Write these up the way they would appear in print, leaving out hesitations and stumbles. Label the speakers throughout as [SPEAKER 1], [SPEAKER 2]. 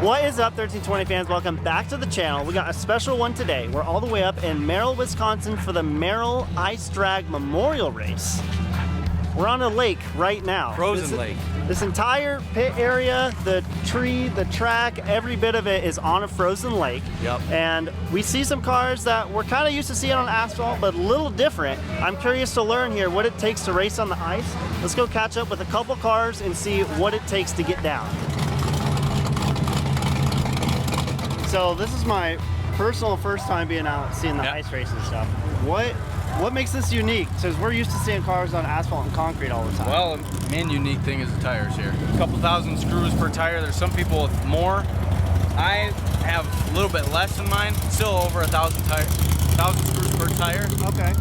[SPEAKER 1] What is up, 1320 fans? Welcome back to the channel. We got a special one today. We're all the way up in Merrill, Wisconsin for the Merrill Ice Drag Memorial Race. We're on a lake right now.
[SPEAKER 2] Frozen lake.
[SPEAKER 1] This entire pit area, the tree, the track, every bit of it is on a frozen lake.
[SPEAKER 2] Yep.
[SPEAKER 1] And we see some cars that we're kind of used to seeing on asphalt, but a little different. I'm curious to learn here what it takes to race on the ice. Let's go catch up with a couple cars and see what it takes to get down. So this is my personal first time being out seeing the ice race and stuff. What makes this unique? Because we're used to seeing cars on asphalt and concrete all the time.
[SPEAKER 2] Well, the main unique thing is the tires here. A couple thousand screws per tire. There's some people with more. I have a little bit less in mine. Still over 1,000 screws per tire.
[SPEAKER 1] Okay.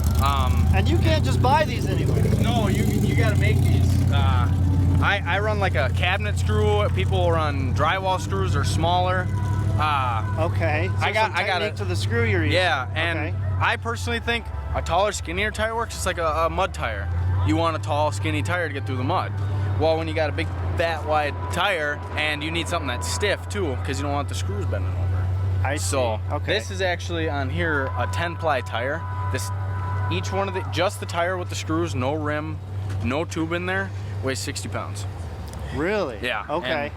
[SPEAKER 1] And you can't just buy these anywhere.
[SPEAKER 2] No, you got to make these. I run like a cabinet screw. People run drywall screws or smaller.
[SPEAKER 1] Okay. So I got it to the screw you're using.
[SPEAKER 2] Yeah, and I personally think a taller, skinnier tire works just like a mud tire. You want a tall, skinny tire to get through the mud. Well, when you got a big, fat, wide tire and you need something that's stiff too, because you don't want the screws bending over.
[SPEAKER 1] I see.
[SPEAKER 2] So
[SPEAKER 1] okay.
[SPEAKER 2] This is actually on here a 10-ply tire. Each one of just the tire with the screws, no rim, no tube in there, weighs 60 pounds.
[SPEAKER 1] Really?
[SPEAKER 2] Yeah.
[SPEAKER 1] Okay.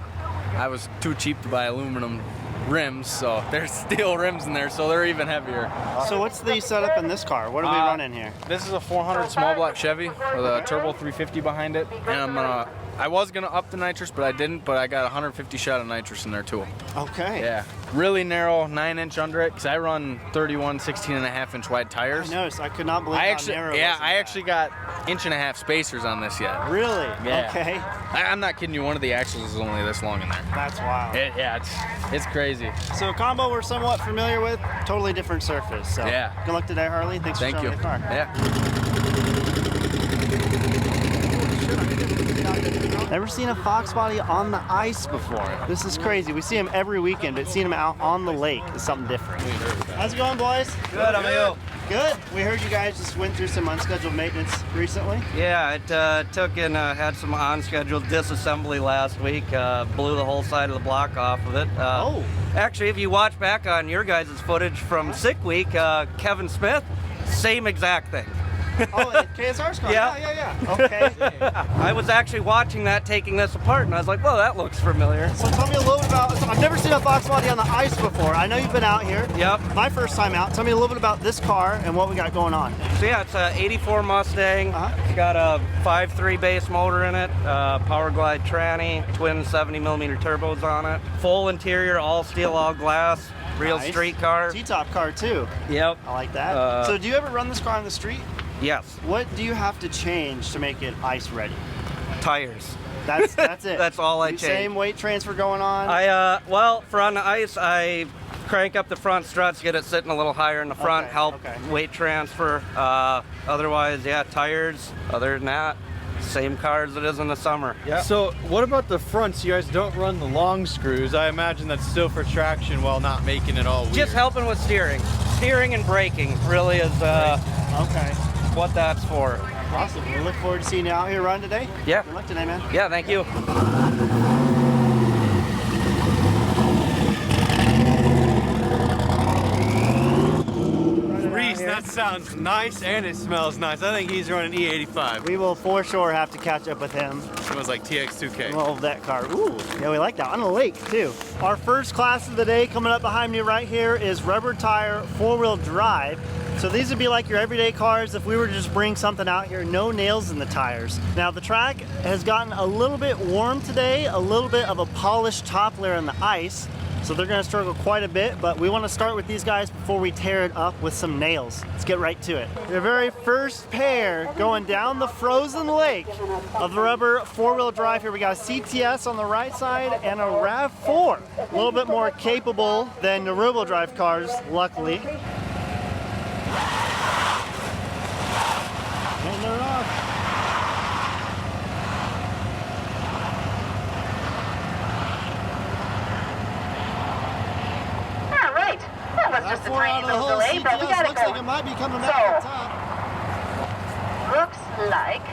[SPEAKER 2] And I was too cheap to buy aluminum rims, so there's steel rims in there, so they're even heavier.
[SPEAKER 1] So what's the setup in this car? What are we running here?
[SPEAKER 2] This is a 400 small block Chevy with a turbo 350 behind it, and I was gonna up the nitrous, but I didn't. But I got 150 shot of nitrous in there too.
[SPEAKER 1] Okay.
[SPEAKER 2] Yeah. Really narrow 9-inch under it, because I run 31 16.5-inch wide tires.
[SPEAKER 1] I noticed. I could not believe how narrow.
[SPEAKER 2] Yeah, I actually got 1.5-inch spacers on this yet.
[SPEAKER 1] Really?
[SPEAKER 2] Yeah.
[SPEAKER 1] Okay.
[SPEAKER 2] I'm not kidding you. One of the axles is only this long in there.
[SPEAKER 1] That's wild.
[SPEAKER 2] It's crazy.
[SPEAKER 1] So combo we're somewhat familiar with, totally different surface. So
[SPEAKER 2] yeah.
[SPEAKER 1] Good luck today, Harley. Thanks for showing me the car.
[SPEAKER 2] Yeah.
[SPEAKER 1] Never seen a Fox body on the ice before. This is crazy. We see them every weekend, but seeing them out on the lake is something different. How's it going, boys?
[SPEAKER 3] Good, how are you?
[SPEAKER 1] Good. We heard you guys just went through some unscheduled maintenance recently.
[SPEAKER 3] Yeah, it took and had some unscheduled disassembly last week. Blew the whole side of the block off of it. Actually, if you watch back on your guys' footage from Sick Week, Kevin Smith, same exact thing.
[SPEAKER 1] Oh, KSR's car?
[SPEAKER 3] Yeah.
[SPEAKER 1] Okay.
[SPEAKER 3] I was actually watching that, taking this apart, and I was like, well, that looks familiar.
[SPEAKER 1] So tell me a little bit about, I've never seen a Fox body on the ice before. I know you've been out here.
[SPEAKER 3] Yep.
[SPEAKER 1] My first time out. Tell me a little bit about this car and what we got going on.
[SPEAKER 3] So yeah, it's a 84 Mustang. It's got a 5.3 base motor in it, Power Glide tranny, twin 70mm turbos on it. Full interior, all steel, all glass, real street car.
[SPEAKER 1] T-top car too.
[SPEAKER 3] Yep.
[SPEAKER 1] I like that. So do you ever run this car on the street?
[SPEAKER 3] Yes.
[SPEAKER 1] What do you have to change to make it ice ready?
[SPEAKER 3] Tires.
[SPEAKER 1] That's it.
[SPEAKER 3] That's all I change.
[SPEAKER 1] Same weight transfer going on?
[SPEAKER 3] Well, for on the ice, I crank up the front struts, get it sitting a little higher in the front, help weight transfer. Otherwise, yeah, tires. Other than that, same car as it is in the summer.
[SPEAKER 4] Yeah. So what about the fronts? You guys don't run the long screws. I imagine that's still for traction while not making it all weird.
[SPEAKER 3] Just helping with steering. Steering and braking really is what that's for.
[SPEAKER 1] Awesome. We look forward to seeing you out here run today.
[SPEAKER 3] Yeah.
[SPEAKER 1] Good luck today, man.
[SPEAKER 3] Yeah, thank you.
[SPEAKER 4] That sounds nice and it smells nice. I think he's running E85.
[SPEAKER 1] We will for sure have to catch up with him.
[SPEAKER 4] Smells like TX2K.
[SPEAKER 1] Love that car. Ooh, yeah, we like that. On the lake too. Our first class of the day coming up behind me right here is rubber tire 4-wheel drive. So these would be like your everyday cars if we were to just bring something out here, no nails in the tires. Now the track has gotten a little bit warm today, a little bit of a polished top layer on the ice. So they're gonna struggle quite a bit, but we wanna start with these guys before we tear it up with some nails. Let's get right to it. The very first pair going down the frozen lake of the rubber 4-wheel drive here. We got a CTS on the right side and a RAV4. A little bit more capable than the rear-wheel drive cars, luckily. And they're off.
[SPEAKER 5] Just a tiny little delay, but we got it going.
[SPEAKER 1] Looks like it might be coming back on top.
[SPEAKER 5] Looks like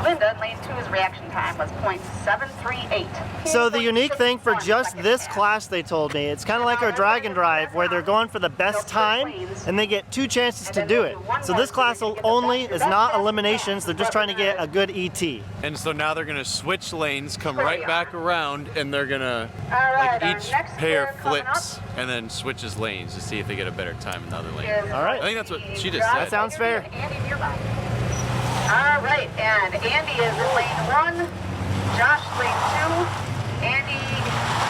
[SPEAKER 5] Linda, lane 2's reaction time was .738.
[SPEAKER 1] So the unique thing for just this class, they told me, it's kind of like our drag and drive where they're going for the best time and they get 2 chances to do it. So this class only is not eliminations, they're just trying to get a good ET.
[SPEAKER 4] And so now they're gonna switch lanes, come right back around, and they're gonna,
[SPEAKER 5] Alright,
[SPEAKER 4] like
[SPEAKER 5] our
[SPEAKER 4] each
[SPEAKER 5] next
[SPEAKER 4] pair
[SPEAKER 5] pair coming
[SPEAKER 4] flips and then switches lanes to see if they get a better time in the other lane.
[SPEAKER 1] All right.
[SPEAKER 4] I think that's what she just
[SPEAKER 1] That
[SPEAKER 4] said.
[SPEAKER 1] sounds fair.
[SPEAKER 5] Alright, and Andy is in lane 1, Josh lane 2. Andy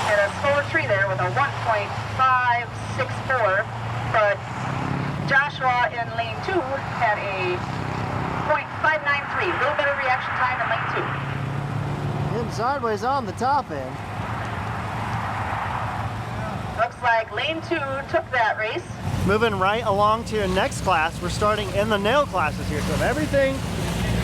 [SPEAKER 5] had a slower tree there with a 1.564, but Joshua in lane 2 had a .593, a little better reaction time in lane 2.
[SPEAKER 1] Getting sideways on the top end.
[SPEAKER 5] Looks like lane 2 took that race.
[SPEAKER 1] Moving right along to your next class, we're starting in the nail classes here. So everything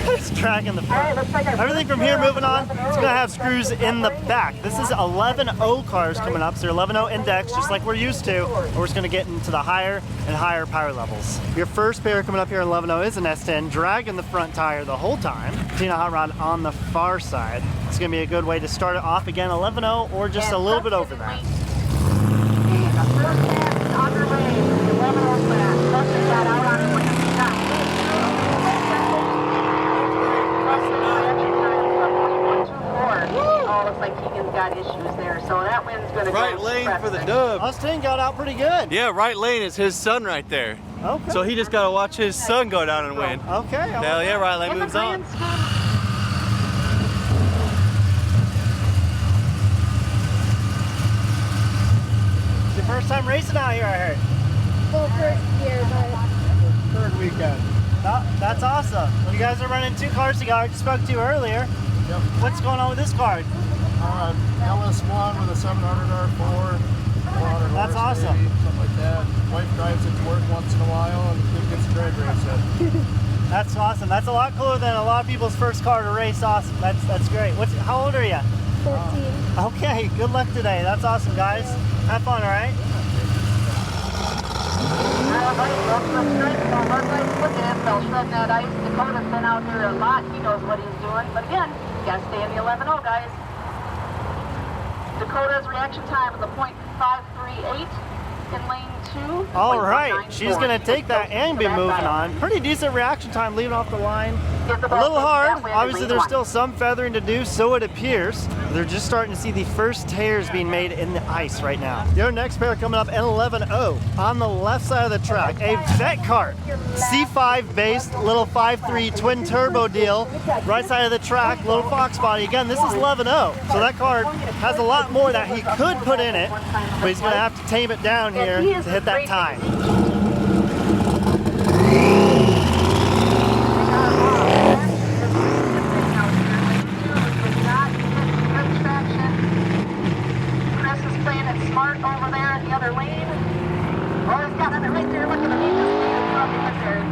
[SPEAKER 1] is tracking the front. Everything from here moving on, it's gonna have screws in the back. This is 11.0 cars coming up, so your 11.0 index, just like we're used to. We're just gonna get into the higher and higher power levels. Your first pair coming up here in 11.0 is an S10, dragging the front tire the whole time. Tina Hot Rod on the far side. It's gonna be a good way to start it off again, 11.0 or just a little bit over that.
[SPEAKER 5] And the first half is underway. 11.0 class. Justin got out on 29. Oh, looks like Keegan's got issues there, so that wind's going to go
[SPEAKER 4] Right lane for the
[SPEAKER 5] Preston.
[SPEAKER 4] dub.
[SPEAKER 1] Austin got out pretty good.
[SPEAKER 4] Yeah, right lane is his son right there.
[SPEAKER 1] Okay.
[SPEAKER 4] So he just gotta watch his son go down and win.
[SPEAKER 1] Okay.
[SPEAKER 4] Hell yeah, right lane
[SPEAKER 5] In the
[SPEAKER 4] moves on.
[SPEAKER 5] grand scheme,
[SPEAKER 1] It's your first time racing out here, I heard.
[SPEAKER 6] Well, first year, but
[SPEAKER 1] Third weekend. That's awesome. Well, you guys are running 2 cars together. I just spoke to you earlier.
[SPEAKER 7] Yep.
[SPEAKER 1] What's going on with this car?
[SPEAKER 7] LS1 with a 700 R4.
[SPEAKER 1] That's awesome.
[SPEAKER 7] Something like that. Wife drives it to work once in a while and the kid gets a drag race in.
[SPEAKER 1] That's awesome. That's a lot cooler than a lot of people's first car to race. Awesome. That's great. How old are you?
[SPEAKER 6] 14.
[SPEAKER 1] Okay. Good luck today. That's awesome, guys. Have fun, all right?
[SPEAKER 5] shredding that ice. Dakota's been out here a lot. He knows what he's doing. But again, you got to stay in the 11.0, guys. Dakota's reaction time is a .538 in lane 2.
[SPEAKER 1] All right, she's going to take that and be moving on. Pretty decent reaction time leaving off the line. A little hard. Obviously, there's still some feathering to do, so it appears. They're just starting to see the first tears being made in the ice right now. Your next pair coming up in 11.0 on the left side of the track, a vet kart, C5 based little 5.3 twin turbo deal. Right side of the track, little fox body. Again, this is 11.0, so that car has a lot more that he could put in it, but he's going to have to tame it down here to hit that time.
[SPEAKER 5] Over there in the other lane. Oh, he's got it right there. Look at him. He just made it probably right there.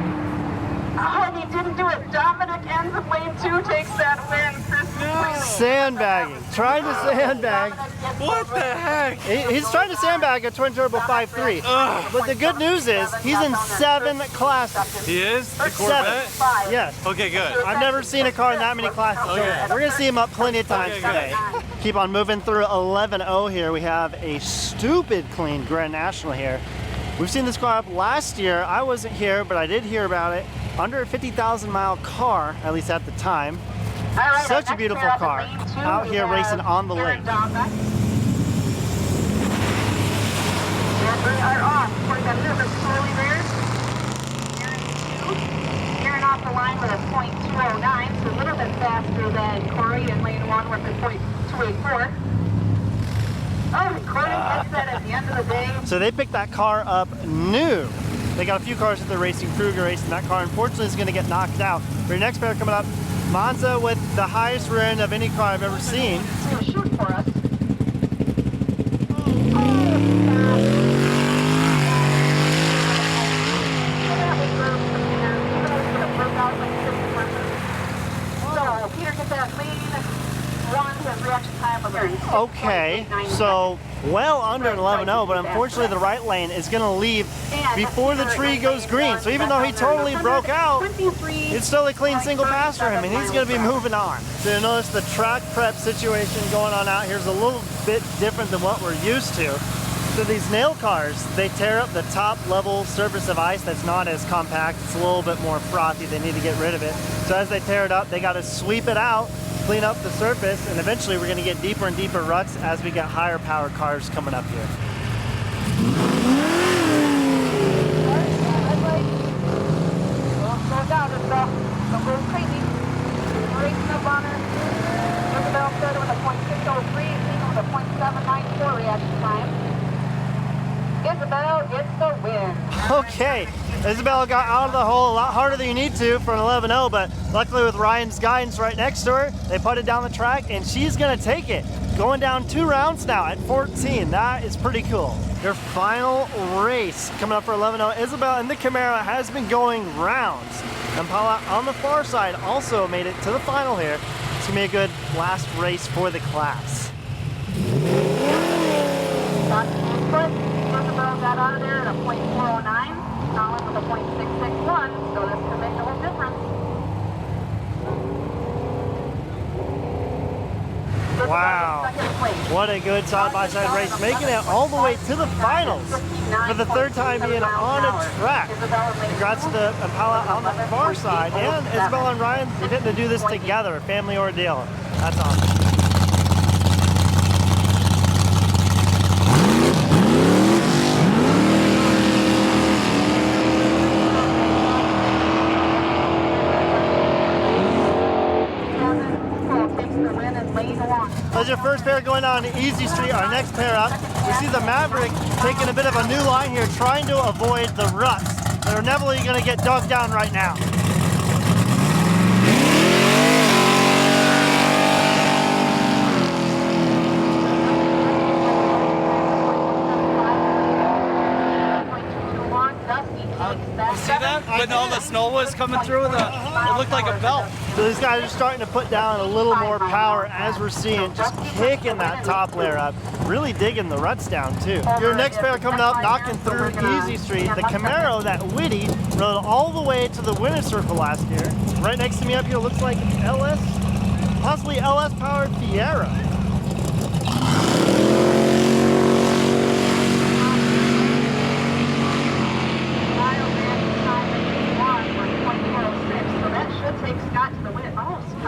[SPEAKER 5] Oh, he didn't do it. Dominic ends of lane 2, takes that win.
[SPEAKER 1] Sandbagging. Trying to sandbag.
[SPEAKER 4] What the heck?
[SPEAKER 1] He's trying to sandbag a twin turbo 5.3. But the good news is he's in 7 classes.
[SPEAKER 4] He is? The
[SPEAKER 1] 7.
[SPEAKER 4] Corvette?
[SPEAKER 1] Yes.
[SPEAKER 4] Okay, good.
[SPEAKER 1] I've never seen a car in that many classes.
[SPEAKER 4] Okay.
[SPEAKER 1] We're going to see him up plenty of times
[SPEAKER 4] Okay,
[SPEAKER 1] today. Keep on moving through 11.0 here. We have a stupid clean Grand National here. We've seen this car up last year. I wasn't here, but I did hear about it. Under a 50,000 mile car, at least at the time.
[SPEAKER 5] Right,
[SPEAKER 1] such a beautiful car. Out here racing on the lake.
[SPEAKER 5] We are off. We're got a little bit slowly there. Gearing off the line with a .209, so a little bit faster than Corey in lane 1 with a .284. Oh, Corey gets that at the end of the day.
[SPEAKER 1] So they picked that car up new. They got a few cars that they're racing, Kruger race, and that car unfortunately is going to get knocked out. For your next pair coming up, Monza with the highest rear end of any car I've ever seen.
[SPEAKER 5] He's going to shoot for us. So, Peter gets that lead. One, his reaction time was
[SPEAKER 1] Okay, so well under an 11.0, but unfortunately the right lane is going to leave before the tree goes green. So even though he totally broke out, it's still a clean single pass for him, and he's going to be moving on. So you notice the track prep situation going on out here is a little bit different than what we're used to. So these nail cars, they tear up the top level surface of ice that's not as compact. It's a little bit more frothy. They need to get rid of it. So as they tear it up, they got to sweep it out, clean up the surface, and eventually we're going to get deeper and deeper ruts as we get higher power cars coming up here.
[SPEAKER 5] Slow down, Isabel. Don't go crazy. Racing up on her. Isabel started with a .603, Tina with a .794 reaction time. Isabel gets the win.
[SPEAKER 1] Okay, Isabel got out of the hole a lot harder than you need to for an 11.0, but luckily with Ryan's guidance right next to her, they put it down the track and she's gonna take it. Going down 2 rounds now at 14. That is pretty cool. Your final race coming up for 11.0. Isabel in the Camaro has been going rounds. Impala on the far side also made it to the final here. It's gonna be a good last race for the class.
[SPEAKER 5] Isabel got out of there at a .409. Colin with a .661, so this could make a little difference.
[SPEAKER 1] Wow, what a good side-by-side race, making it all the way to the finals for the 3rd time being on a track. Congrats to the Impala on the far side, and Isabel and Ryan, they're getting to do this together, a family ordeal. That's awesome. As your first pair going on to Easy Street, our next pair up, we see the Maverick taking a bit of a new line here, trying to avoid the ruts that are inevitably going to get dug down right now.
[SPEAKER 3] See that? When all the snow was coming through, it looked like a belt.
[SPEAKER 1] So these guys are starting to put down a little more power as we're seeing, just kicking that top layer up, really digging the ruts down too. Your next pair coming up, knocking through Easy Street, the Camaro that Whitty rode all the way to the winner's circle last year. Right next to me up here looks like LS, possibly LS powered Fiera.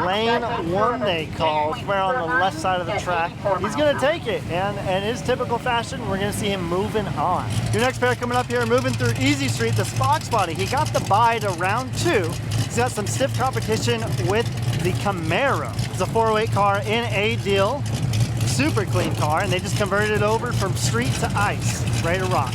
[SPEAKER 1] Lane 1 they call, where on the left side of the track. He's going to take it, and in his typical fashion, we're going to see him moving on. Your next pair coming up here, moving through Easy Street, the Fox Body. He got the bye to round 2. He's got some stiff competition with the Camaro. It's a 408 car in a deal. Super clean car, and they just converted it over from street to ice, ready to rock.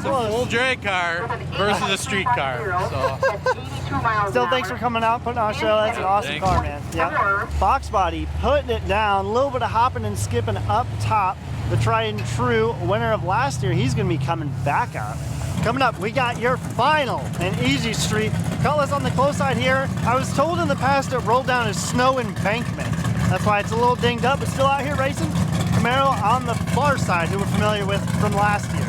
[SPEAKER 4] Full drag car versus a street car. So.
[SPEAKER 1] Still, thanks for coming out, putting on a show. That's an awesome car, man. Yeah. Fox Body putting it down, a little bit of hopping and skipping up top. The tried and true winner of last year, he's going to be coming back up. Coming up, we got your final in Easy Street. Cutlass on the close side here. I was told in the past it rolled down a snow embankment. That's why it's a little dinged up, but still out here racing. Camaro on the far side, who we're familiar with from last year.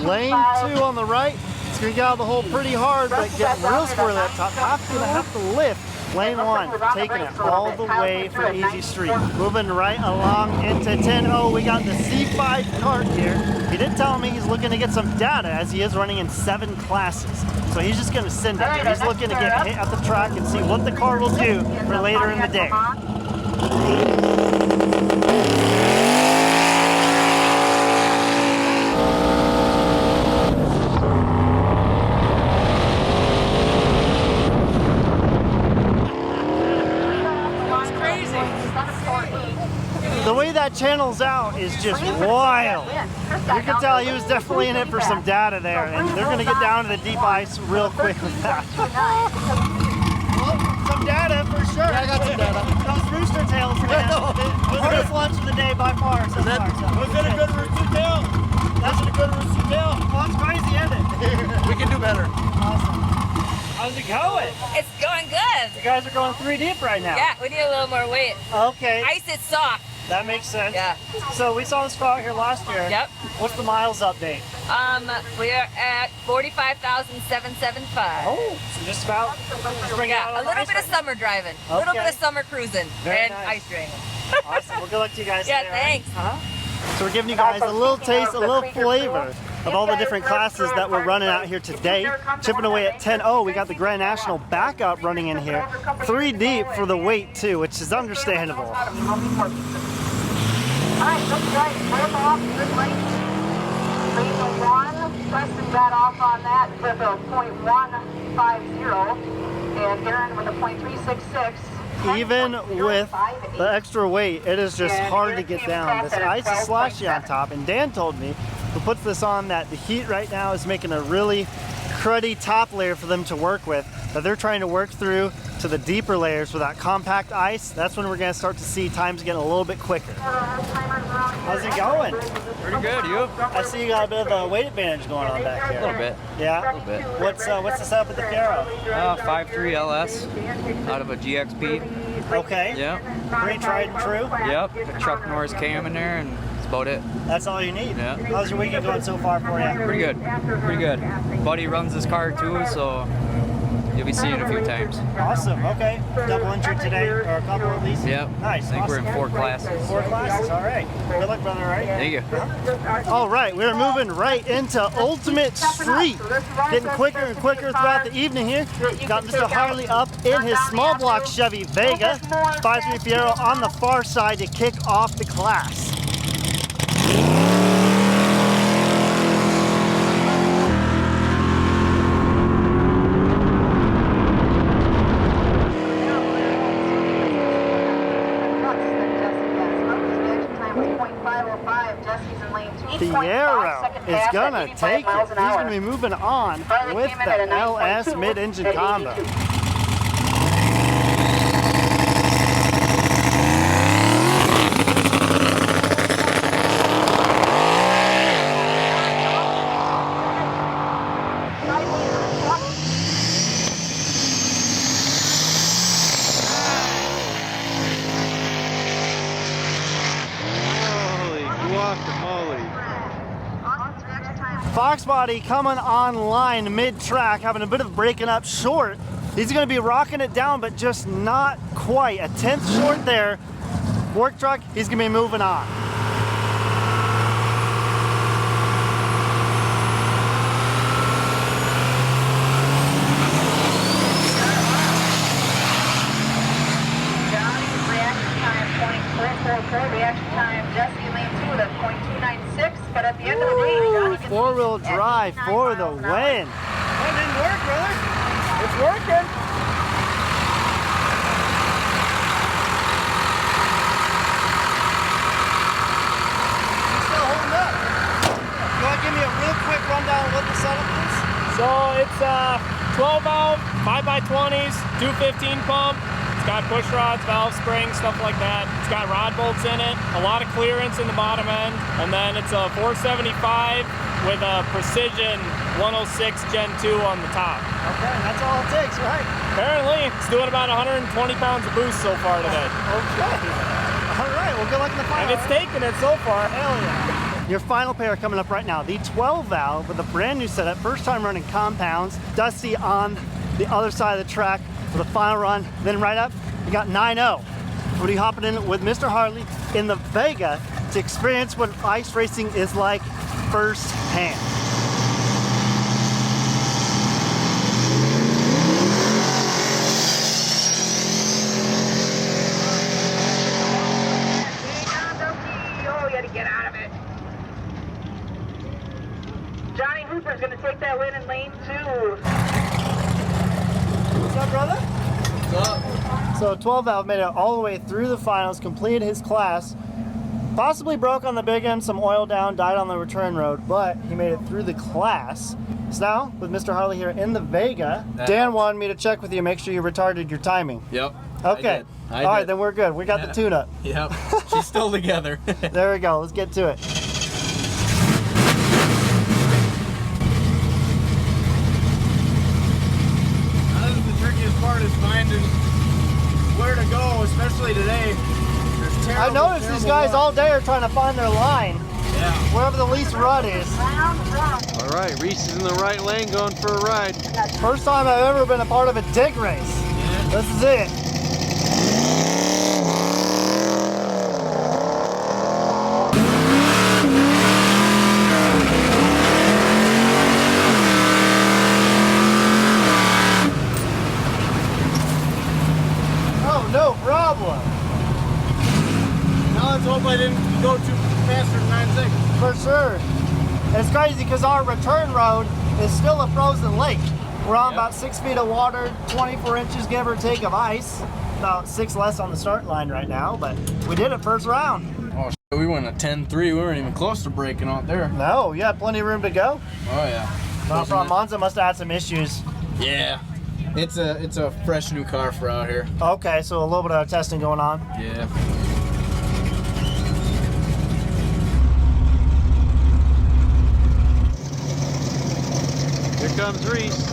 [SPEAKER 1] Lane 2 on the right. It's going to get out of the hole pretty hard, but getting real squirrely up top. Top's going to have to lift. Lane 1 taking it all the way for Easy Street. Moving right along into 10-0. We got the C5 cart here. He did tell me he's looking to get some data as he is running in 7 classes. So he's just going to send it here. He's looking to get hit at the track and see what the car will do for later in the day. that channels out is just wild. You can tell he was definitely in it for some data there, and they're going to get down to the deep ice real quick with that. Some data for sure.
[SPEAKER 7] Yeah, I got some data.
[SPEAKER 1] Those rooster tails, man. Hardest lunch of the day by far. So far.
[SPEAKER 7] Was it a good rooster tail? That's a good rooster tail.
[SPEAKER 1] Well, it's crazy, isn't it?
[SPEAKER 7] We can do better.
[SPEAKER 1] Awesome. How's it going?
[SPEAKER 8] It's going good.
[SPEAKER 1] You guys are going 3 deep right now.
[SPEAKER 8] Yeah, we need a little more weight.
[SPEAKER 1] Okay.
[SPEAKER 8] Ice is soft.
[SPEAKER 1] That makes sense.
[SPEAKER 8] Yeah.
[SPEAKER 1] So we saw this car out here last year.
[SPEAKER 8] Yep.
[SPEAKER 1] What's the miles update?
[SPEAKER 8] We are at 45,775.
[SPEAKER 1] Oh, so just about. Just bring it out
[SPEAKER 8] Yeah,
[SPEAKER 1] on
[SPEAKER 8] a little
[SPEAKER 1] ice
[SPEAKER 8] bit of
[SPEAKER 1] right
[SPEAKER 8] summer driving, a little
[SPEAKER 1] Okay.
[SPEAKER 8] bit of summer cruising,
[SPEAKER 1] Very
[SPEAKER 8] and
[SPEAKER 1] nice.
[SPEAKER 8] ice draining.
[SPEAKER 1] now. Awesome. Well, good luck to you guys.
[SPEAKER 8] Yeah,
[SPEAKER 1] today, all right?
[SPEAKER 8] thanks.
[SPEAKER 1] So we're giving you guys a little taste, a little flavor of all the different classes that we're running out here today. Chipping away at 10-0, we got the Grand National backup running in here. 3 deep for the weight too, which is understandable.
[SPEAKER 5] All right, looks right. Both off, good lane. Lane 1, Preston got off on that with a .150, and Aaron with a .366.
[SPEAKER 1] Even with the extra weight, it is just hard to get down. This ice is slashy on top, and Dan told me, who puts this on, that the heat right now is making a really cruddy top layer for them to work with, that they're trying to work through to the deeper layers with that compact ice. That's when we're going to start to see times getting a little bit quicker. How's it going?
[SPEAKER 3] Pretty good, you?
[SPEAKER 1] I see you got a bit of a weight advantage going on back here.
[SPEAKER 3] A little bit.
[SPEAKER 1] Yeah?
[SPEAKER 3] A little bit.
[SPEAKER 1] What's the setup with the Fiero?
[SPEAKER 3] 5.3 LS out of a GXP.
[SPEAKER 1] Okay.
[SPEAKER 3] Yeah.
[SPEAKER 1] Pretty tried and true?
[SPEAKER 3] Yep. A Chuck Norris cam in there, and that's about it.
[SPEAKER 1] That's all you need?
[SPEAKER 3] Yeah.
[SPEAKER 1] How's your weekend going so far for you?
[SPEAKER 3] Pretty good. Pretty good. Buddy runs his car too, so you'll be seeing it a few times.
[SPEAKER 1] Awesome. Okay. Double injured today, or a couple at least?
[SPEAKER 3] Yep.
[SPEAKER 1] Nice.
[SPEAKER 3] I think we're in
[SPEAKER 1] awesome.
[SPEAKER 3] 4 classes.
[SPEAKER 1] 4 classes. All right. Good luck, brother. All right.
[SPEAKER 3] Thank you.
[SPEAKER 1] All right. We're moving right into Ultimate Street. Getting quicker and quicker throughout the evening here. Got Mr. Harley up in his small block Chevy Vega. 5.3 Fiero on the far side to kick off the class. Fiero is gonna take it. He's gonna be moving on with the LS mid-engine combo.
[SPEAKER 4] Holy guacamole.
[SPEAKER 1] Fox Body coming online mid-track, having a bit of breaking up short. He's going to be rocking it down, but just not quite. A 10th short there. Work truck, he's going to be moving on.
[SPEAKER 5] Reaction time, Jesse lane 2 at .296, but at the end of the day, Johnny gets
[SPEAKER 1] 4-wheel drive for the win.
[SPEAKER 7] That didn't work, brother. It's working.
[SPEAKER 1] Still holding up. You want to give me a real quick rundown of what the setup is?
[SPEAKER 9] So it's a 12 valve, 5x20s, 215 pump. It's got push rods, valve springs, stuff like that. It's got rod bolts in it, a lot of clearance in the bottom end, and then it's a 475 with a Precision 106 Gen 2 on the top.
[SPEAKER 1] Okay, that's all it takes, right?
[SPEAKER 9] Apparently, it's doing about 120 pounds of boost so far today.
[SPEAKER 1] Okay. All right, well, good luck in the final.
[SPEAKER 9] And it's taking it so far.
[SPEAKER 1] Hell yeah. Your final pair coming up right now. The 12 valve with a brand new setup. First time running compounds. Dusty on the other side of the track for the final run. Then right up, you got 9-0. We'll be hopping in with Mr. Harley in the Vega to experience what ice racing is like firsthand.
[SPEAKER 5] Oh, you had to get out of it. Johnny Hooper's going to take that win in lane 2.
[SPEAKER 1] What's up, brother? What's up? So 12 valve made it all the way through the finals, completed his class. Possibly broke on the big end, some oil down, died on the return road, but he made it through the class. So now, with Mr. Harley here in the Vega, Dan wanted me to check with you, make sure you retarded your timing.
[SPEAKER 2] Yep.
[SPEAKER 1] Okay.
[SPEAKER 2] I
[SPEAKER 1] All right,
[SPEAKER 2] did.
[SPEAKER 1] then we're good. We got the tune-up.
[SPEAKER 2] Yep. She's still together.
[SPEAKER 1] There we go. Let's get to it.
[SPEAKER 2] This is the trickiest part, is finding where to go, especially today. There's
[SPEAKER 1] I noticed these guys all day are trying to find their line,
[SPEAKER 2] Yeah.
[SPEAKER 1] wherever the least rut is.
[SPEAKER 4] All right, Reese is in the right lane going for a ride.
[SPEAKER 1] First time I've ever been a part of a dig race. This is it. Oh, no problem.
[SPEAKER 2] Now let's hope I didn't go too faster than 9.6.
[SPEAKER 1] For sure. It's crazy because our return road is still a frozen lake. We're on about 6 feet of water, 24 inches give or take of ice. About 6 less on the start line right now, but we did it first round.
[SPEAKER 2] Oh, shit, we went a 10.3. We weren't even close to breaking out there.
[SPEAKER 1] No, you had plenty of room to go.
[SPEAKER 2] Oh yeah.
[SPEAKER 1] Not from Monza must have had some issues.
[SPEAKER 2] Yeah. It's a fresh new car for out here.
[SPEAKER 1] Okay, so a little bit of testing going on.
[SPEAKER 2] Yeah.
[SPEAKER 4] Here comes Reese.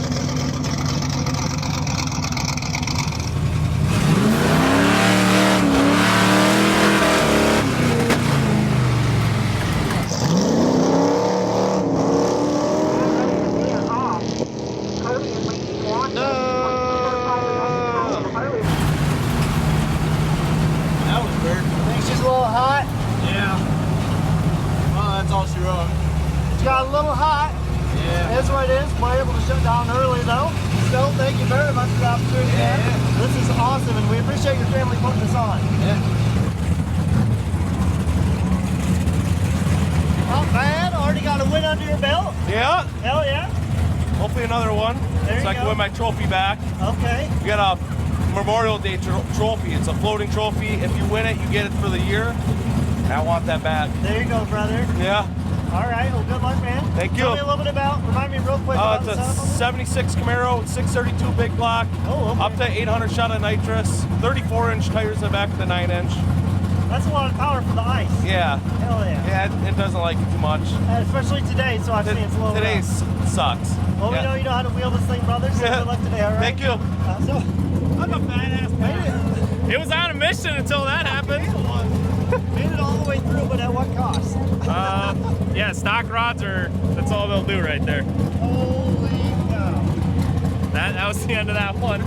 [SPEAKER 2] That was weird.
[SPEAKER 1] Think she's a little hot?
[SPEAKER 2] Yeah. Well, that's all she wrote.
[SPEAKER 1] She got a little hot.
[SPEAKER 2] Yeah.
[SPEAKER 1] It is what it is. We're able to shut down early though. Still, thank you very much for the opportunity.
[SPEAKER 2] Yeah,
[SPEAKER 1] man.
[SPEAKER 2] yeah.
[SPEAKER 1] This is awesome, and we appreciate your family putting this on.
[SPEAKER 2] Yeah.
[SPEAKER 1] Not bad. Already got a win under your belt.
[SPEAKER 10] Yeah,
[SPEAKER 1] Hell yeah.
[SPEAKER 10] hopefully another one.
[SPEAKER 1] There
[SPEAKER 10] so
[SPEAKER 1] you
[SPEAKER 10] I can
[SPEAKER 1] go.
[SPEAKER 10] win my trophy back.
[SPEAKER 1] Okay.
[SPEAKER 10] We got a Memorial Day trophy. It's a floating trophy. If you win it, you get it for the year. And I want that back.
[SPEAKER 1] There you go, brother.
[SPEAKER 10] Yeah.
[SPEAKER 1] All right. Well, good luck, man.
[SPEAKER 10] Thank you.
[SPEAKER 1] Tell me a little bit about. Remind me real quick about
[SPEAKER 10] It's
[SPEAKER 1] the
[SPEAKER 10] a
[SPEAKER 1] setup of it.
[SPEAKER 10] 76 Camaro, 632 big block,
[SPEAKER 1] Oh, okay.
[SPEAKER 10] up to 800 shot of nitrous, 34-inch tires in the back of the 9-inch.
[SPEAKER 1] That's a lot of power for the ice.
[SPEAKER 10] Yeah.
[SPEAKER 1] Hell yeah.
[SPEAKER 10] Yeah, it doesn't like it too much.
[SPEAKER 1] Especially today, so I've seen it's a little
[SPEAKER 10] Today
[SPEAKER 1] rough.
[SPEAKER 10] sucks.
[SPEAKER 1] Well, we
[SPEAKER 10] Yeah.
[SPEAKER 1] know you know how to wheel this thing, brother, so
[SPEAKER 10] Yeah.
[SPEAKER 1] good luck today, all right?
[SPEAKER 10] Thank you.
[SPEAKER 1] So,
[SPEAKER 10] I'm a badass man.
[SPEAKER 9] It was on a mission until that happened.
[SPEAKER 1] made it all the way through, but at what cost?
[SPEAKER 9] Yeah, stock rods that's all they'll do right there.
[SPEAKER 1] Holy cow.
[SPEAKER 9] That was the end of that one.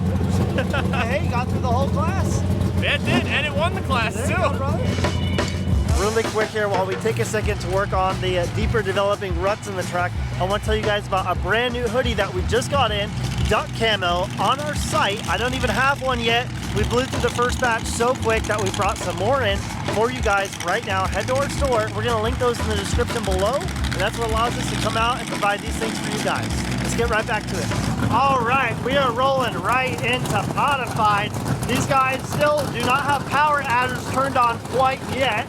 [SPEAKER 1] Hey, got through the whole class.
[SPEAKER 9] Yeah, it did, and it won the class
[SPEAKER 1] There you
[SPEAKER 9] too.
[SPEAKER 1] go, brother. Really quick here, while we take a second to work on the deeper developing ruts in the track, I want to tell you guys about a brand new hoodie that we just got in, duck camo, on our site. I don't even have one yet. We blew through the first batch so quick that we brought some more in for you guys right now. Head to our store. We're going to link those in the description below, and that's what allows us to come out and provide these things for you guys. Let's get right back to it. All right, we are rolling right into modified. These guys still do not have power adders turned on quite yet.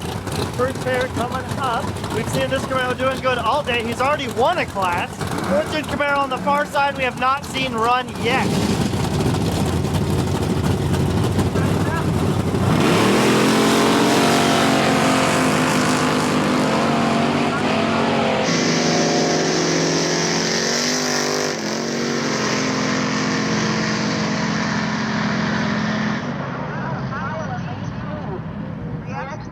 [SPEAKER 1] First pair coming up. We've seen this Camaro doing good all day. He's already won a class. Fourth gen Camaro on the far side we have not seen run yet.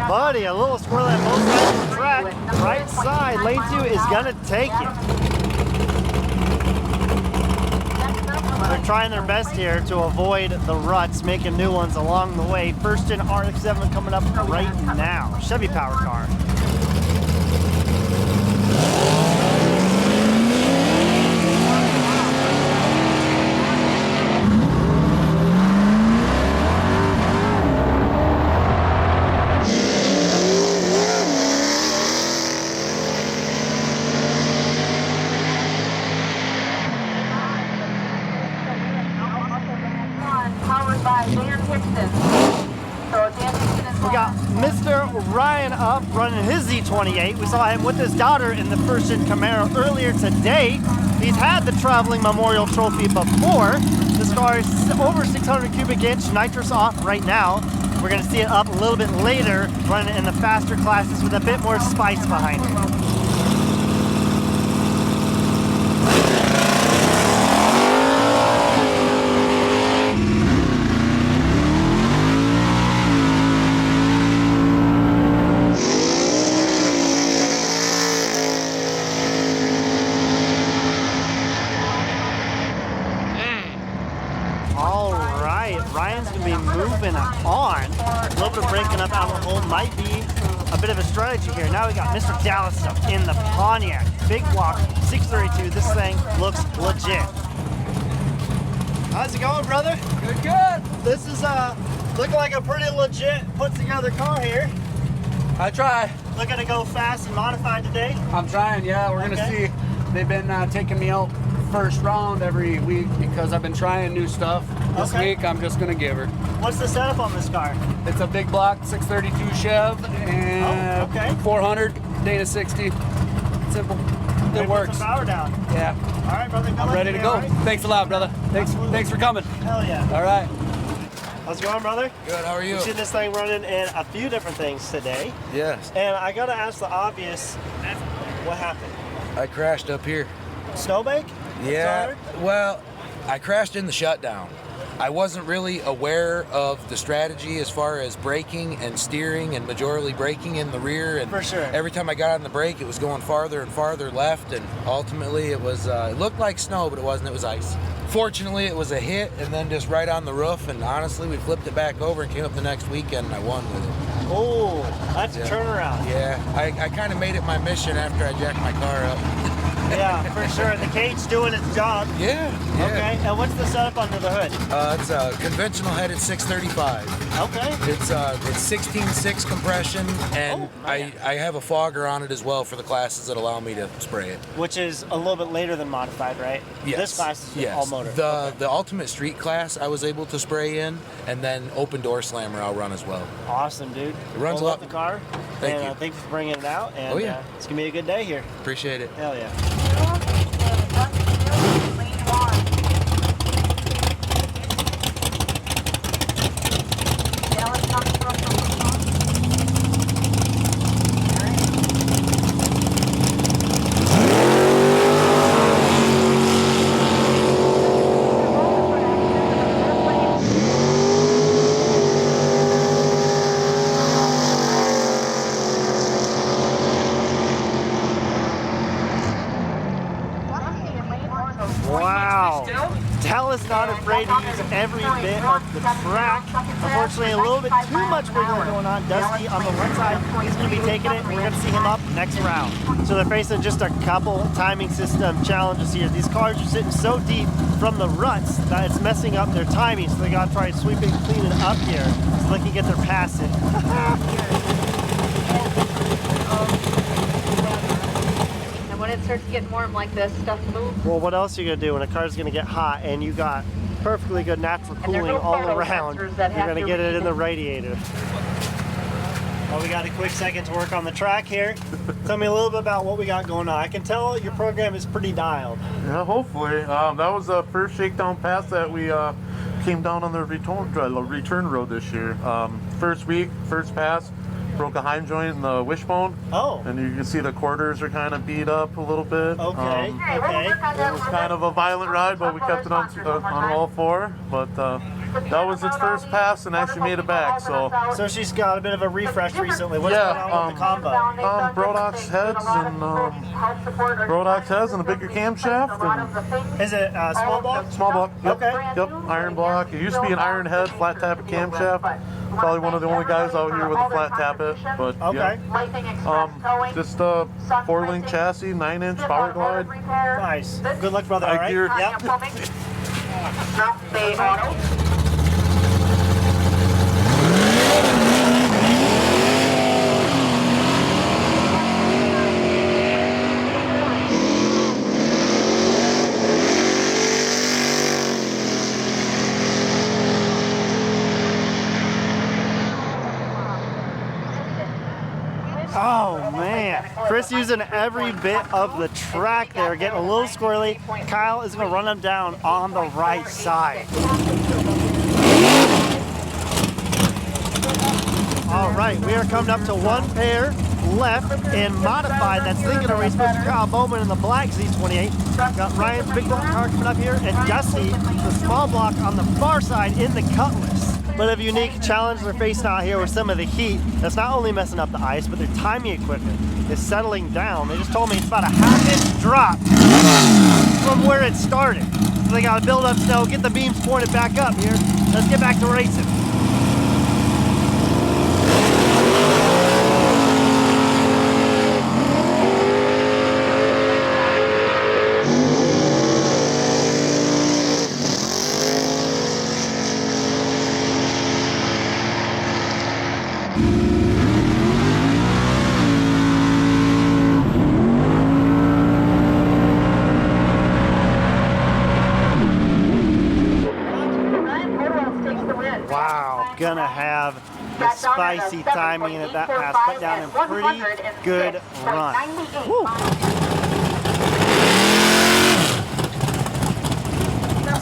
[SPEAKER 1] Buddy, a little squirrel at both sides of the track. Right side, lane 2 is gonna take it. They're trying their best here to avoid the ruts, making new ones along the way. First gen RX-7 coming up right now. Chevy power car.
[SPEAKER 5] Powered by Dan Hickson. So Dan Hickson is
[SPEAKER 1] We got Mrs. Mr. Ryan up running his Z28. We saw him with his daughter in the first-gen Camaro earlier today. He's had the Traveling Memorial Trophy before. This car is over 600 cubic inch, nitrous off right now. We're gonna see it up a little bit later, running in the faster classes with a bit more spice behind it. Ryan's going to be moving on. A little bit of breaking up out of the hole might be a bit of a strategy here. Now we got Mr. Dallas up in the Pontiac. Big block, 632. This thing looks legit. How's it going, brother?
[SPEAKER 11] Good, good.
[SPEAKER 1] This is looking like a pretty legit put together car here.
[SPEAKER 11] I try.
[SPEAKER 1] Looking to go fast and modified today?
[SPEAKER 11] I'm trying, yeah. We're going to see. They've been taking me out first round every week because I've been trying new stuff. This week I'm just gonna give her.
[SPEAKER 1] What's the setup on this car?
[SPEAKER 11] It's a big block 632 Chev and 400 Dana 60. Simple. It works.
[SPEAKER 1] Put some power down.
[SPEAKER 11] Yeah.
[SPEAKER 1] All right, brother.
[SPEAKER 11] I'm ready to go. Right? Thanks a lot, brother. Thanks for coming.
[SPEAKER 1] Hell yeah.
[SPEAKER 11] All right.
[SPEAKER 1] How's it going, brother?
[SPEAKER 10] Good. How are you?
[SPEAKER 1] We've seen this thing running in a few different things today.
[SPEAKER 10] Yes.
[SPEAKER 1] And I gotta ask the obvious. What happened?
[SPEAKER 10] I crashed up here.
[SPEAKER 1] Snowbank?
[SPEAKER 10] Yeah. Well, I crashed in the shutdown. I wasn't really aware of the strategy as far as braking and steering and majorly braking in the rear. And
[SPEAKER 1] for sure.
[SPEAKER 10] Every time I got on the brake, it was going farther and farther left. And ultimately, it was it looked like snow, but it wasn't. It was ice. Fortunately, it was a hit and then just right on the roof. And honestly, we flipped it back over and came up the next weekend and I won with it.
[SPEAKER 1] Oh, that's a turnaround.
[SPEAKER 10] Yeah, I kind of made it my mission after I jacked my car up.
[SPEAKER 1] Yeah, for sure. The cage's doing its job.
[SPEAKER 10] Yeah.
[SPEAKER 1] Okay, and what's the setup under the hood?
[SPEAKER 10] It's a conventional headed 635.
[SPEAKER 1] Okay.
[SPEAKER 10] It's 16.6 compression, and I have a fogger on it as well for the classes that allow me to spray it.
[SPEAKER 1] Which is a little bit later than modified, right?
[SPEAKER 10] Yes.
[SPEAKER 1] This class is all motor.
[SPEAKER 10] The ultimate street class I was able to spray in, and then open door slammer I'll run as well.
[SPEAKER 1] Awesome, dude.
[SPEAKER 10] It runs a lot.
[SPEAKER 1] The car.
[SPEAKER 10] Thank you.
[SPEAKER 1] Thanks for bringing it out. And it's gonna be a good day here.
[SPEAKER 10] Appreciate it.
[SPEAKER 1] Hell yeah. Wow. Dallas not afraid to use every bit of the track. Unfortunately, a little bit too much wiggling going on. Dusty on the one side, he's going to be taking it. We're going to see him up next round. So they're facing just a couple timing system challenges here. These cars are sitting so deep from the ruts that it's messing up their timing. So they got to try to sweep it and clean it up here so they can get their pass in.
[SPEAKER 12] When it starts getting warm like this, stuff moves.
[SPEAKER 1] Well, what else are you going to do when a car's going to get hot and you got perfectly good natural cooling all around? You're going to get it in the radiator. Well, we got a quick second to work on the track here. Tell me a little bit about what we got going on. I can tell your program is pretty dialed.
[SPEAKER 13] Yeah, hopefully. That was the first shakedown pass that we came down on the return road this year. First week, first pass. Broke a hind joint in the wishbone.
[SPEAKER 1] Oh.
[SPEAKER 13] And you can see the quarters are kind of beat up a little bit.
[SPEAKER 1] Okay.
[SPEAKER 13] It was kind of a violent ride, but we kept it on all four. But that was its first pass and actually made it back.
[SPEAKER 1] So she's got a bit of a refresh recently. What's going on with the combo?
[SPEAKER 13] Brodox heads and a bigger camshaft. And
[SPEAKER 1] is it small block?
[SPEAKER 13] Small block. Yep.
[SPEAKER 1] Okay.
[SPEAKER 13] Yep. Iron block. It used to be an iron head, flat tappet camshaft. Probably one of the only guys out here with a flat tappet. But yeah. Just a 4-link chassis, 9-inch power glide.
[SPEAKER 1] Nice. Good luck, brother. All right. Yep. Oh man, Chris using every bit of the track there, getting a little squirrely. Kyle is gonna run him down on the right side. All right, we are coming up to one pair left in modified. That's thinking of race Mr. Kyle Bowman in the black Z28. Got Ryan's big block car coming up here, and Dusty, the small block on the far side in the Cutlass. But a unique challenge they're facing out here with some of the heat that's not only messing up the ice, but their timing equipment is settling down. They just told me it's about a half-inch drop from where it started. So they gotta build up snow, get the beams pointed back up here. Let's get back to racing. Wow, gonna have the spicy timing at that pass, put down a pretty good run. Woo.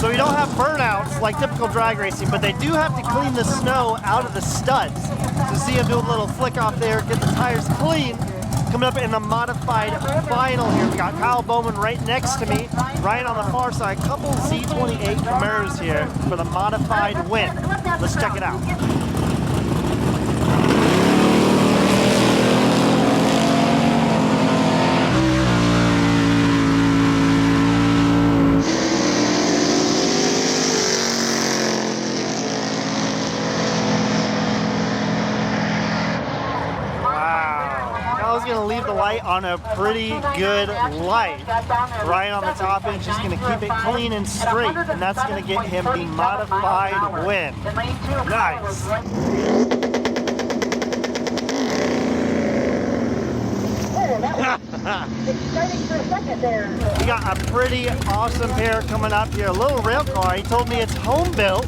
[SPEAKER 1] So we don't have burnouts like typical drag racing, but they do have to clean the snow out of the studs. So see him doing a little flick off there, get the tires clean. Coming up in the modified final here, we got Kyle Bowman right next to me, right on the far side. Couple Z28 Camaros here for the modified win. Let's check it out. Gonna leave the light on a pretty good light right on the top end. Just gonna keep it clean and straight, and that's gonna get him the modified win. Nice. We got a pretty awesome pair coming up here. A little rail car. He told me it's home built.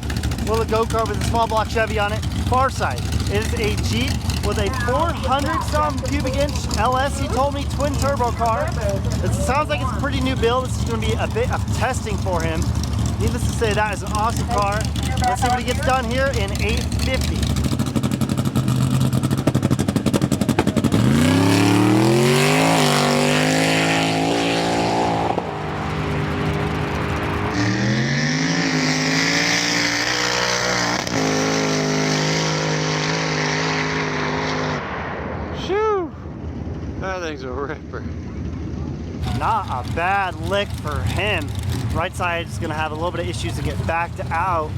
[SPEAKER 1] Little go-kart with a small block Chevy on it. Far side. It is a Jeep with a 400-some cubic inch LS, he told me, twin turbo car. It sounds like it's a pretty new build. This is going to be a bit of testing for him. Needless to say, that is an awesome car. Let's see what he gets done here in 850.
[SPEAKER 4] That thing's a ripper.
[SPEAKER 1] Not a bad lick for him. Right side is gonna have a little bit of issues to get backed out.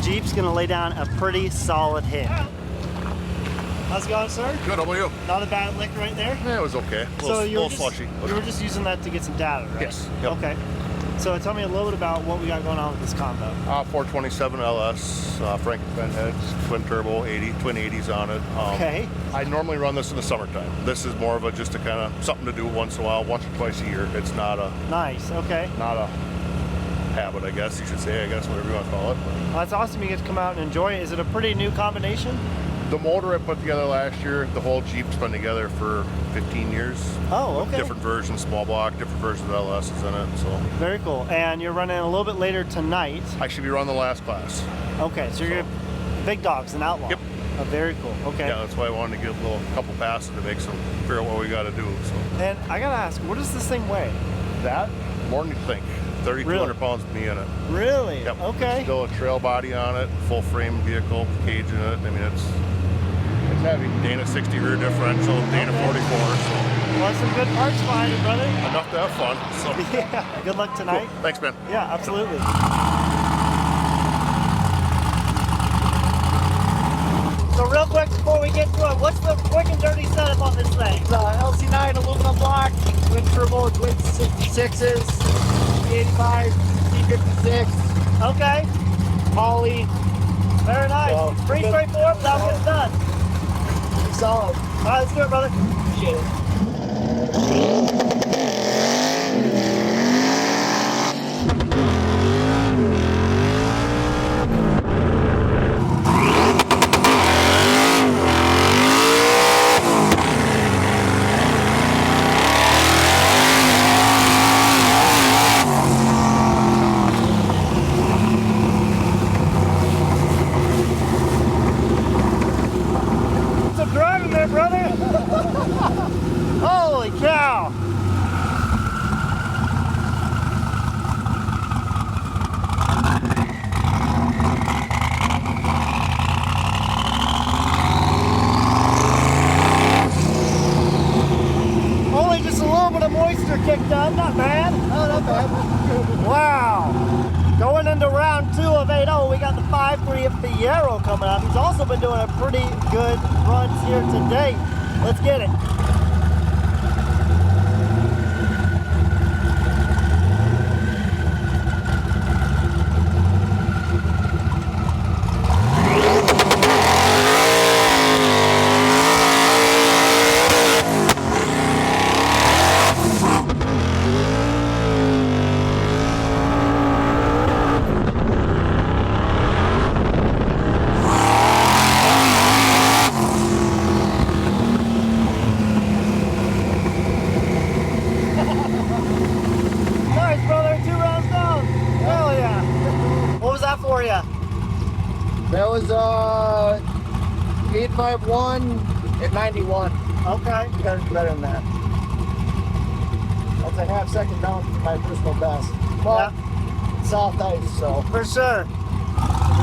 [SPEAKER 1] Jeep's gonna lay down a pretty solid hit. How's it going, sir?
[SPEAKER 7] Good, how about you?
[SPEAKER 1] Not a bad lick right there?
[SPEAKER 7] Yeah, it was okay. A little slushy.
[SPEAKER 1] You were just using that to get some data, right?
[SPEAKER 7] Yes. Yep.
[SPEAKER 1] Okay. So tell me a little bit about what we got going on with this combo.
[SPEAKER 7] 427 LS, Frank Bend heads, twin turbo, twin 80s on it.
[SPEAKER 1] Okay.
[SPEAKER 7] I normally run this in the summertime. This is more of a just a kind of something to do once in a while, once or twice a year. It's not a
[SPEAKER 1] nice. Okay.
[SPEAKER 7] Not a habit, I guess you should say. I guess whatever you want to call it.
[SPEAKER 1] Well, that's awesome. You get to come out and enjoy it. Is it a pretty new combination?
[SPEAKER 7] The motor I put together last year, the whole Jeep's been together for 15 years.
[SPEAKER 1] Oh, okay.
[SPEAKER 7] Different versions, small block, different versions of LS is in it. So
[SPEAKER 1] very cool. And you're running a little bit later tonight.
[SPEAKER 7] I should be running the last class.
[SPEAKER 1] Okay, so you're big dogs and Outlaw.
[SPEAKER 7] Yep.
[SPEAKER 1] Oh, very cool. Okay.
[SPEAKER 7] Yeah, that's why I wanted to get a couple passes to make some figure out what we got to do. So.
[SPEAKER 1] And I gotta ask, what does this thing weigh?
[SPEAKER 7] That more than you think. 3,200 pounds with me in it.
[SPEAKER 1] Really?
[SPEAKER 7] Yep.
[SPEAKER 1] Okay.
[SPEAKER 7] Still a trail body on it, full frame vehicle, cage in it. I mean, it's heavy. Dana 60 rear differential, Dana 44. So.
[SPEAKER 1] Well, some good parts behind it, brother.
[SPEAKER 7] Enough to have fun. So.
[SPEAKER 1] Yeah. Good luck tonight.
[SPEAKER 7] Cool. Thanks, man.
[SPEAKER 1] Yeah, absolutely. So real quick before we get to it, what's the quick and dirty setup on this thing?
[SPEAKER 14] It's LC9 aluminum block, twin turbo, twin 66s, 85, C56.
[SPEAKER 1] Okay.
[SPEAKER 14] Poly.
[SPEAKER 1] Very nice.
[SPEAKER 14] So,
[SPEAKER 1] pretty straightforward, but that'll get it done.
[SPEAKER 14] Solid.
[SPEAKER 1] All right, let's do it, brother.
[SPEAKER 14] Appreciate it.
[SPEAKER 1] driving there, brother? Holy cow! Only just a little bit of moisture kicked up, not bad. Oh, not bad. Wow. Going into round 2 of 8-0, we got the 5-3 of Fierro coming up. He's also been doing a pretty good runs here today. Let's get it. Nice, brother. 2 rounds down. Hell yeah. What was that for you?
[SPEAKER 14] That was 851 at 91.
[SPEAKER 1] Okay.
[SPEAKER 14] You gotta do better than that. That's a half second down from my personal best. But soft ice, so.
[SPEAKER 1] For sure.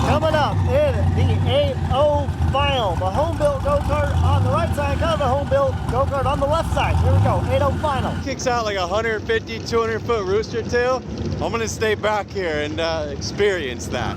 [SPEAKER 1] Coming up in the 8-0 final, the home-built go-kart on the right side, kind of the home-built go-kart on the left side. Here we go, 8-0 final.
[SPEAKER 4] Kicks out like a 150, 200 foot rooster tail. I'm gonna stay back here and experience that.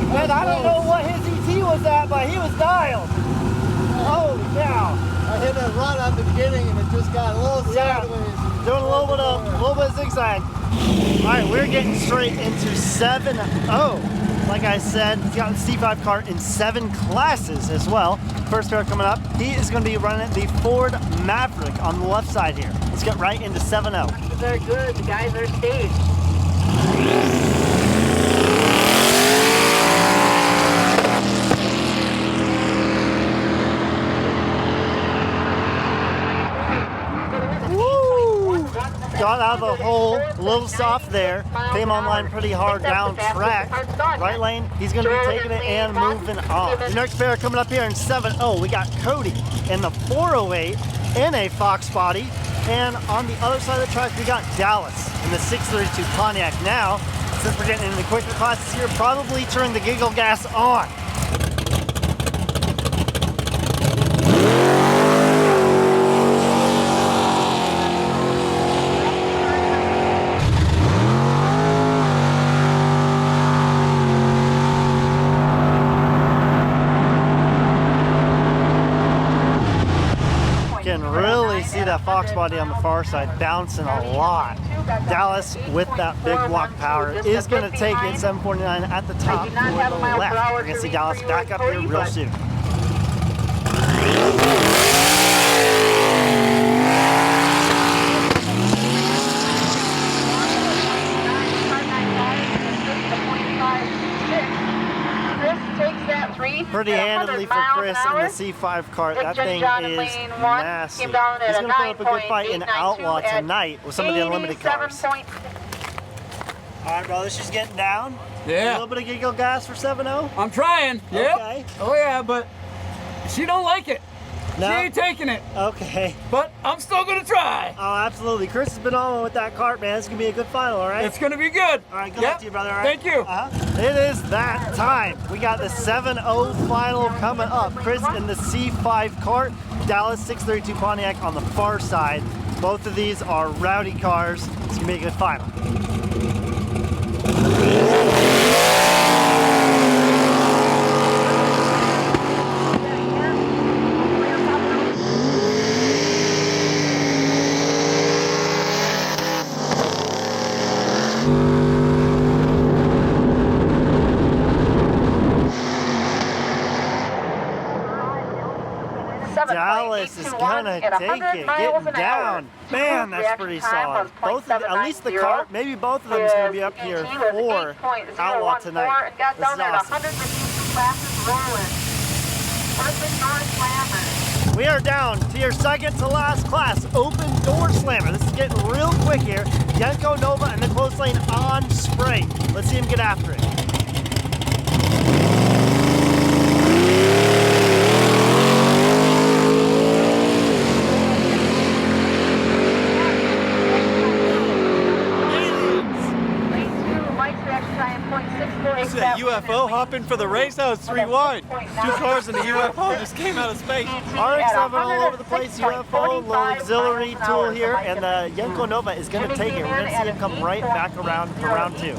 [SPEAKER 1] Man, I don't know what his ET was at, but he was dialed. Holy cow.
[SPEAKER 14] I hit a run at the beginning and it just got a little sideways.
[SPEAKER 1] Doing a little bit of zigzag. All right, we're getting straight into 7-0. Like I said, he's got the C5 cart in 7 classes as well. First pair coming up, he is going to be running the Ford Maverick on the left side here. Let's get right into 7-0.
[SPEAKER 12] They're good. The guys are staged.
[SPEAKER 1] Got out of the hole, a little soft there. Came online pretty hard down track. Right lane, he's going to be taking it and moving on. The next pair coming up here in 7-0, we got Cody in the 408 in a Fox body. And on the other side of the track, we got Dallas in the 632 Pontiac. Now, since we're getting into the quicker classes here, probably turn the giggle gas on. Can really see that Fox body on the far side bouncing a lot. Dallas with that big block power is going to take it 749 at the top for the left. We're going to see Dallas back up here real soon. Pretty handedly for Chris in the C5 cart. That thing is massive. He's going to put up a good fight in Outlaw tonight with some of the unlimited cars. All right, brother, she's getting down.
[SPEAKER 11] Yeah.
[SPEAKER 1] A little bit of giggle gas for 7-0.
[SPEAKER 11] I'm trying. Yep.
[SPEAKER 1] Okay.
[SPEAKER 11] Oh yeah, but she don't like it.
[SPEAKER 1] No?
[SPEAKER 11] She ain't taking it.
[SPEAKER 1] Okay.
[SPEAKER 11] But I'm still gonna try.
[SPEAKER 1] Oh, absolutely. Chris has been on with that cart, man. It's gonna be a good final, all right?
[SPEAKER 11] It's gonna be good.
[SPEAKER 1] All right, good luck to you, brother. All right?
[SPEAKER 11] Thank you.
[SPEAKER 1] It is that time. We got the 7-0 final coming up. Chris in the C5 cart, Dallas 632 Pontiac on the far side. Both of these are rowdy cars. It's gonna be a good final. Dallas is gonna take it, getting down. Man, that's pretty solid. Both of the, at least the car, maybe both of them is gonna be up here for Outlaw tonight. This is awesome.
[SPEAKER 5] classes rolling. Open door slammer.
[SPEAKER 1] We are down to your second to last class, open door slammer. This is getting real quick here. Yenko Nova in the close lane on spray. Let's see him get after it.
[SPEAKER 4] Is that UFO hopping for the race? That was 3 wide. 2 cars and a UFO just came out of space.
[SPEAKER 1] RX-7 all over the place, UFO, little auxiliary tool here, and the Yenko Nova is going to take it. We're going to see him come right back around for round 2.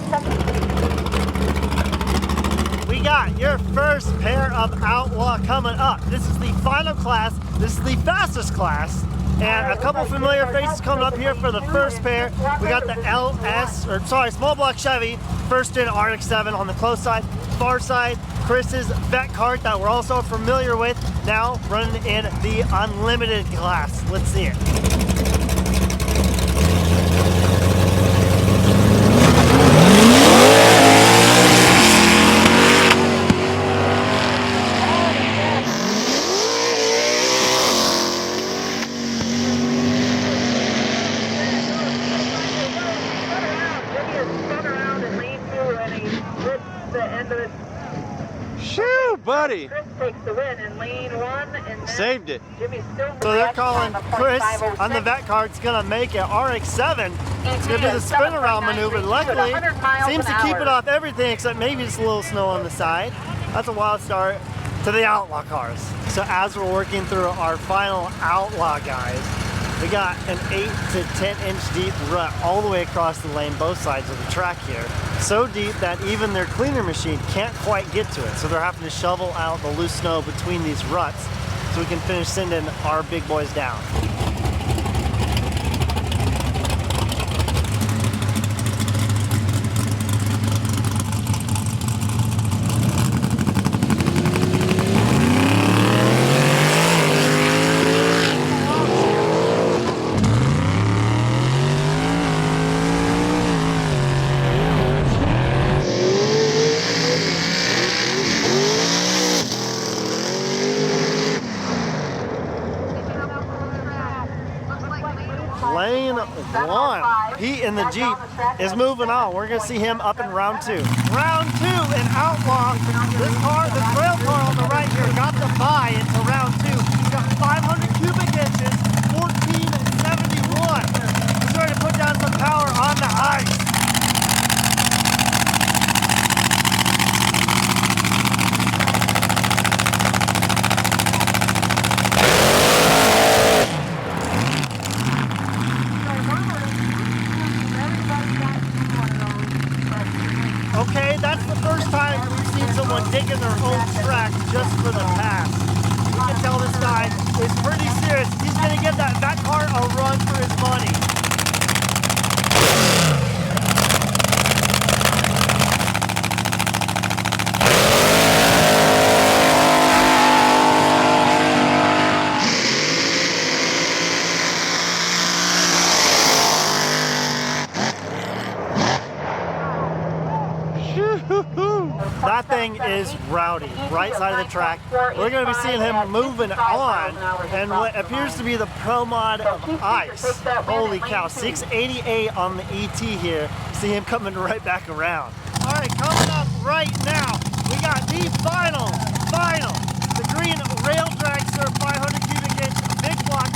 [SPEAKER 1] We got your first pair of Outlaw coming up. This is the final class. This is the fastest class. And a couple familiar faces coming up here for the first pair. We got the small block Chevy, first in RX-7 on the close side. Far side, Chris's vet cart that we're also familiar with, now running in the unlimited class. Let's see it.
[SPEAKER 4] Shoo, buddy!
[SPEAKER 5] Chris takes the win in lane 1 and then
[SPEAKER 4] saved it.
[SPEAKER 5] Jimmy's still
[SPEAKER 1] So they're calling Chris on the vet cart's gonna make it. RX-7 is gonna do the spin around maneuver. Luckily, seems to keep it off everything except maybe just a little snow on the side. That's a wild start to the Outlaw cars. So as we're working through our final Outlaw guys, we got an 8 to 10 inch deep rut all the way across the lane, both sides of the track here. So deep that even their cleaner machine can't quite get to it. So they're having to shovel out the loose snow between these ruts so we can finish sending our big boys down. Lane 1, Pete in the Jeep is moving on. We're going to see him up in round 2. Round 2 in Outlaw. This car, the trail car on the right here, got the bye into round 2. We got 500 cubic inches, 1471. He's ready to put down some power on the ice. Okay, that's the first time we've seen someone digging their own track just for the pass. You can tell this guy is pretty serious. He's going to give that car a run for his money. That thing is rowdy, right side of the track. We're going to be seeing him moving on and what appears to be the Pro Mod of Ice. Holy cow, 688 on the ET here. See him coming right back around. All right, coming up right now, we got the final, the green Rail Dragster 500 cubic inch big block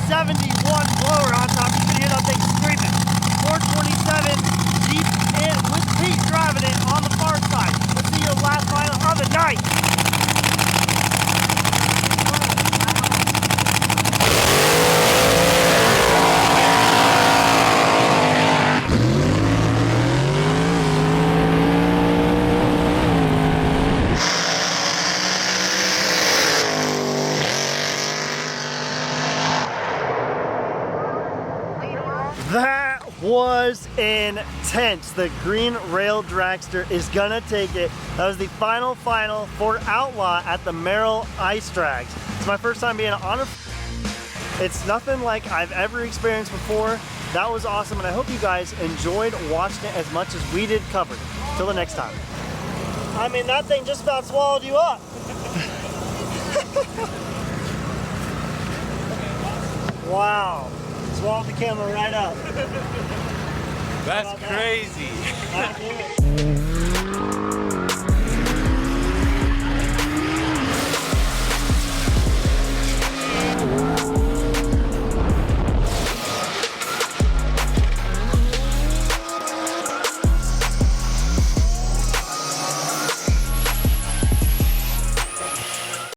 [SPEAKER 1] 471 blower on top. You can hear that thing screaming. 427 deep in with Pete driving it on the far side. Let's see your last final of the night. That was intense. The green Rail Dragster is gonna take it. That was the final for Outlaw at the Merrill Ice Drags. It's my first time being on a... It's nothing like I've ever experienced before. That was awesome, and I hope you guys enjoyed watching it as much as we did covering it. Till the next time. I mean, that thing just about swallowed you up. Wow. Swallowed the camera right up.
[SPEAKER 4] That's crazy.
[SPEAKER 1] That?